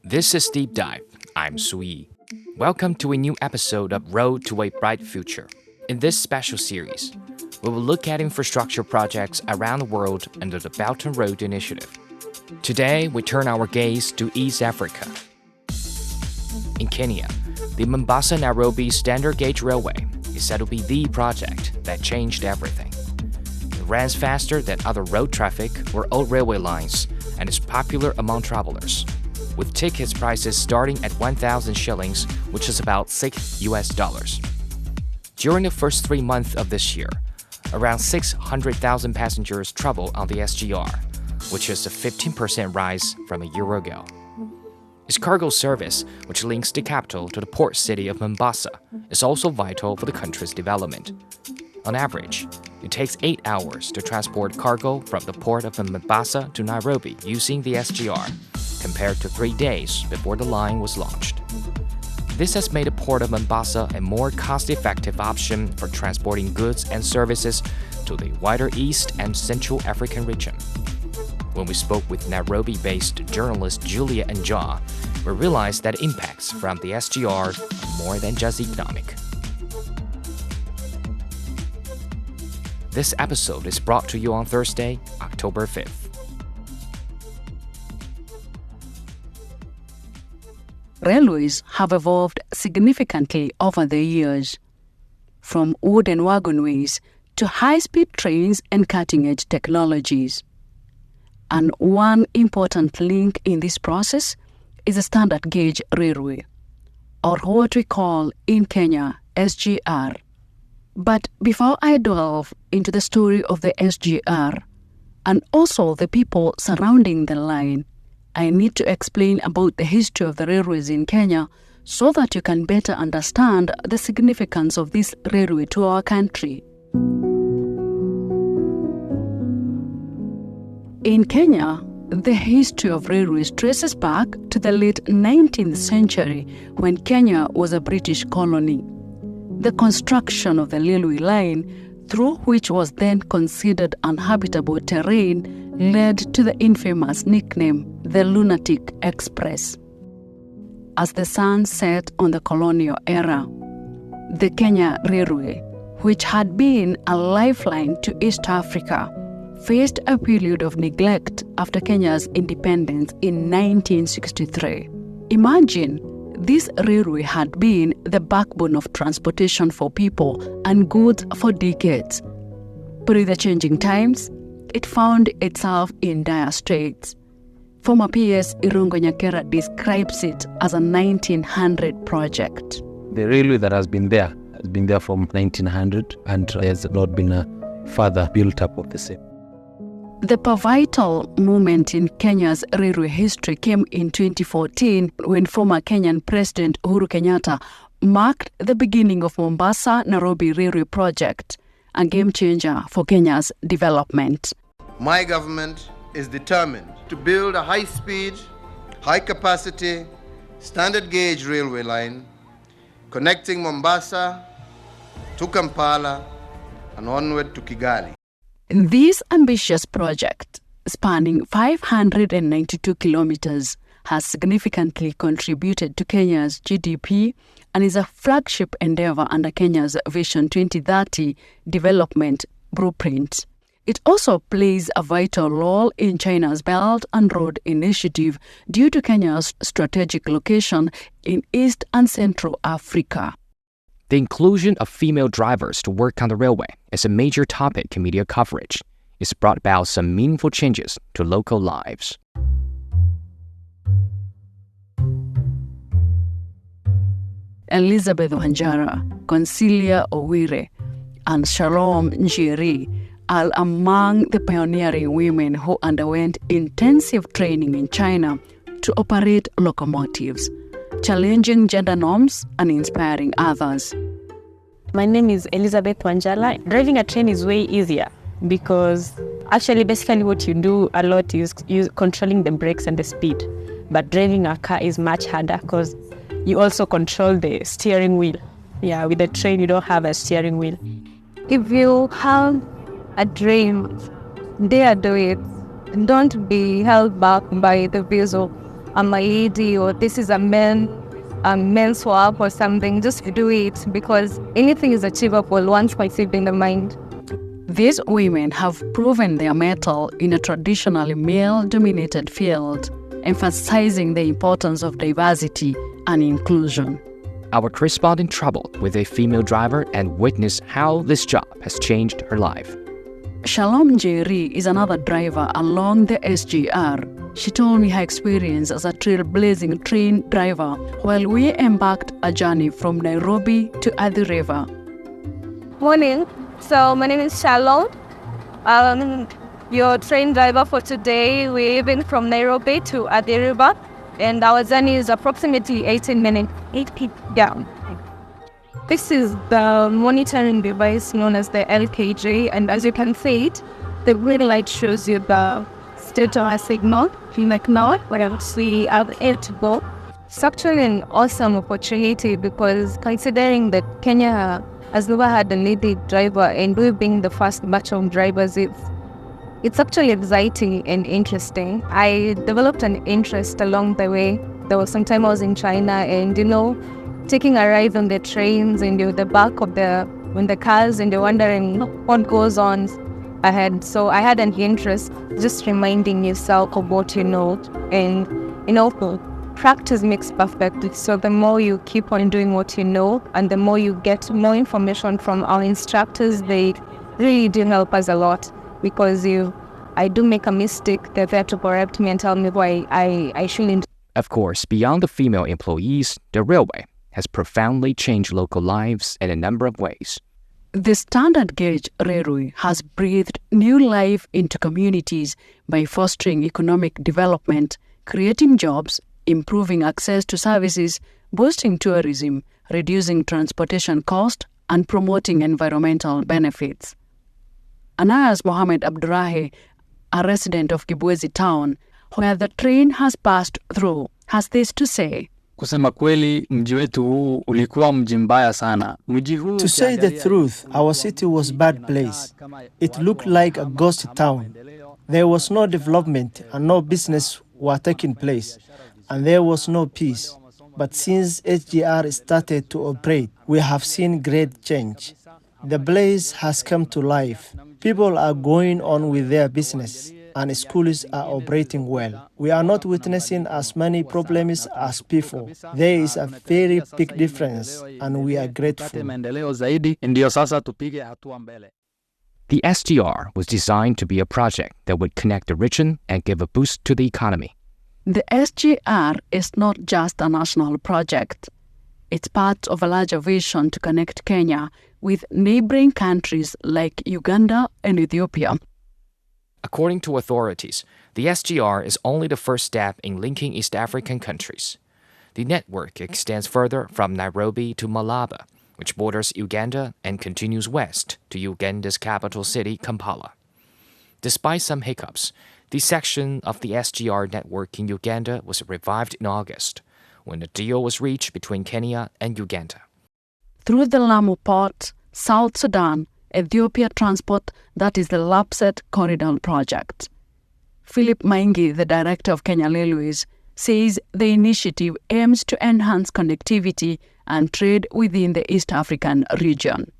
This is Deep Dive. I'm Sui. Welcome to a new episode of Road to a Bright Future. In this special series, we will look at infrastructure projects around the world under the Belt and Road Initiative. Today, we turn our gaze to East Africa. In Kenya, the Mombasa-Nairobi Standard Gauge Railway is said to be the project that changed everything. It runs faster than other road traffic or old railway lines and is popular among travelers, with tickets prices starting at 1,000 shillings, which is about $6. During the first 3 months of this year, around 600,000 passengers travel on the SGR, which is a 15% rise from a year ago. Its cargo service, which links the capital to the port city of Mombasa, is also vital for the country's development. On average, it takes 8 hours to transport cargo from the port of Mombasa to Nairobi using the SGR, compared to 3 days before the line was launched. This has made the port of Mombasa a more cost-effective option for transporting goods and services to the wider East and Central African region. When we spoke with Nairobi-based journalist Juliet Njau, we realized that impacts from the SGR are more than just economic. This episode is brought to you on Thursday, October 5th. Railways have evolved significantly over the years, from wooden wagonways to high-speed trains and cutting-edge technologies. And one important link in this process is the Standard Gauge Railway, or what we call in Kenya SGR. But before I delve into the story of the SGR and also the people surrounding the line, I need to explain about the history of the railways in Kenya so that you can better understand the significance of this railway to our country. In Kenya, the history of railways traces back to the late 19th century when Kenya was a British colony. The construction of the railway line, through which was then considered uninhabitable terrain, led to the infamous nickname, the Lunatic Express. As the sun set on the colonial era, the Kenya Railway, which had been a lifeline to East Africa, faced a period of neglect after Kenya's independence in 1963. Imagine, this railway had been the backbone of transportation for people and goods for decades. But with the changing times, it found itself in dire straits. Former PS Irungo Nyakera describes it as a 1900 project. The railway that has been there from 1900 and has not been a further built up of the same. The pivotal moment in Kenya's railway history came in 2014 when former Kenyan President Uhuru Kenyatta marked the beginning of Mombasa-Nairobi Railway project, a game changer for Kenya's development. My government is determined to build a high-speed, high-capacity, standard gauge railway line connecting Mombasa to Kampala and onward to Kigali. This ambitious project, spanning 592 kilometers, has significantly contributed to Kenya's GDP and is a flagship endeavor under Kenya's Vision 2030 development blueprint. It also plays a vital role in China's Belt and Road Initiative due to Kenya's strategic location in East and Central Africa. The inclusion of female drivers to work on the railway is a major topic in media coverage. It's brought about some meaningful changes to local lives. Elizabeth Wanjara, Consilia Owire, and Shalom Njeri are among the pioneering women who underwent intensive training in China to operate locomotives, challenging gender norms and inspiring others. My name is Elizabeth Wanjala. Driving a train is way easier because basically what you do a lot is controlling the brakes and the speed. But driving a car is much harder because you also control the steering wheel. Yeah, with the train you don't have a steering wheel. If you have a dream, dare do it. Don't be held back by the views of I'm a lady or this is a men's work or something. Just do it because anything is achievable once conceived in the mind. These women have proven their mettle in a traditionally male-dominated field, emphasizing the importance of diversity and inclusion. Our correspondent traveled with a female driver and witnessed how this job has changed her life. Shalom Njeri is another driver along the SGR. She told me her experience as a trailblazing train driver while we embarked a journey from Nairobi to Athi River. Morning. So my name is Shalom. Your train driver for today. We're leaving from Nairobi to Athi River, and our journey is approximately 18 minutes. 8 people down. This is the monitoring device known as the LKJ, and as you can see it, the green light shows you the state of a signal. Like now, we have 8 to go. It's actually an awesome opportunity because considering that Kenya has never had a lady driver and we being the first batch of drivers, it's actually exciting and interesting. I developed an interest along the way. There was some time I was in China and, taking a ride on the trains and you're the back of the cars and you're wondering what goes on ahead. So I had an interest just reminding yourself of what you know. And, practice makes perfect. So the more you keep on doing what you know and the more you get more information from our instructors, they really do help us a lot because I do make a mistake, they're there to correct me and tell me why I shouldn't. Of course, beyond the female employees, the railway has profoundly changed local lives in a number of ways. The Standard Gauge Railway has breathed new life into communities by fostering economic development, creating jobs, improving access to services, boosting tourism, reducing transportation cost, and promoting environmental benefits. Anayas Mohamed Abdurahi, a resident of Kibwezi town, where the train has passed through, has this to say. Kusema kweli, mji wetu huu ulikuwa mji mbaya sana. To say the truth, our city was a bad place. It looked like a ghost town. There was no development and no business were taking place, and there was no peace. But since SGR started to operate, we have seen great change. The place has come to life. People are going on with their business, and schools are operating well. We are not witnessing as many problems as before. There is a very big difference, and we are grateful. The SGR was designed to be a project that would connect the region and give a boost to the economy. The SGR is not just a national project. It's part of a larger vision to connect Kenya with neighboring countries like Uganda and Ethiopia. According to authorities, the SGR is only the first step in linking East African countries. The network extends further from Nairobi to Malaba, which borders Uganda and continues west to Uganda's capital city, Kampala. Despite some hiccups, the section of the SGR network in Uganda was revived in August, when a deal was reached between Kenya and Uganda. Through the Lamu Port, South Sudan, Ethiopia Transport, that is the Lapset Corridor project. Philip Maingi, the director of Kenya Railways, says the initiative aims to enhance connectivity and trade within the East African region.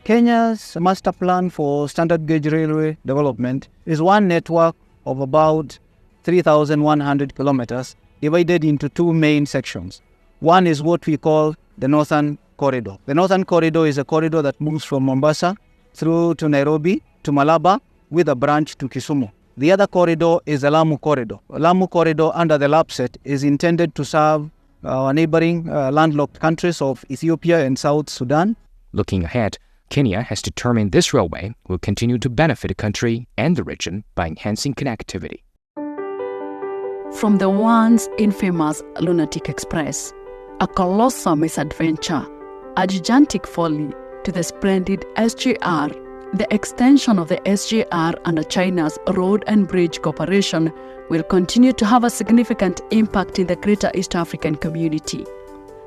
Kenya's master plan for standard gauge railway development is one network of about 3,100 kilometers divided into 2 main sections. One is what we call the Northern Corridor. The Northern Corridor is a corridor that moves from Mombasa through to Nairobi to Malaba with a branch to Kisumu. The other corridor is the Lamu Corridor. Lamu Corridor under the LAPSET is intended to serve our neighboring landlocked countries of Ethiopia and South Sudan. Looking ahead, Kenya has determined this railway will continue to benefit the country and the region by enhancing connectivity. From the once infamous Lunatic Express, a colossal misadventure, a gigantic folly, to the splendid SGR, the extension of the SGR under China's Road and Bridge Corporation will continue to have a significant impact in the greater East African community.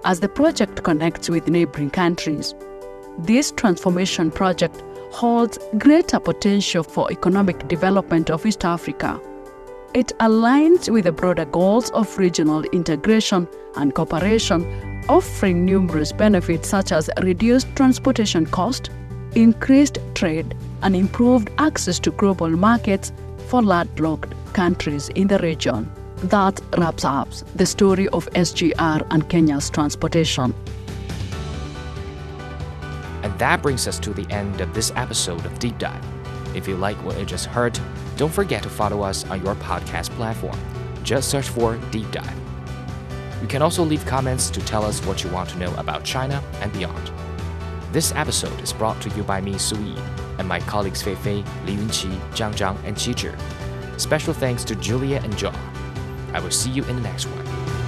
As the project connects with neighboring countries, this transformation project holds greater potential for economic development of East Africa. it aligns with the broader goals of regional integration and cooperation, offering numerous benefits such as reduced transportation cost, increased trade, and improved access to global markets for landlocked countries in the region. That wraps up the story of SGR and Kenya's transportation. And that brings us to the end of this episode of Deep Dive. If you like what you just heard, don't forget to follow us on your podcast platform. Just search for Deep Dive. You can also leave comments to tell us what you want to know about China and beyond. This episode is brought to you by me, Sui, and my colleagues Fei Fei, Li Yunqi, Zhang Zhang, and Qi Zhi. Special thanks to Juliet Njau. I will see you in the next one.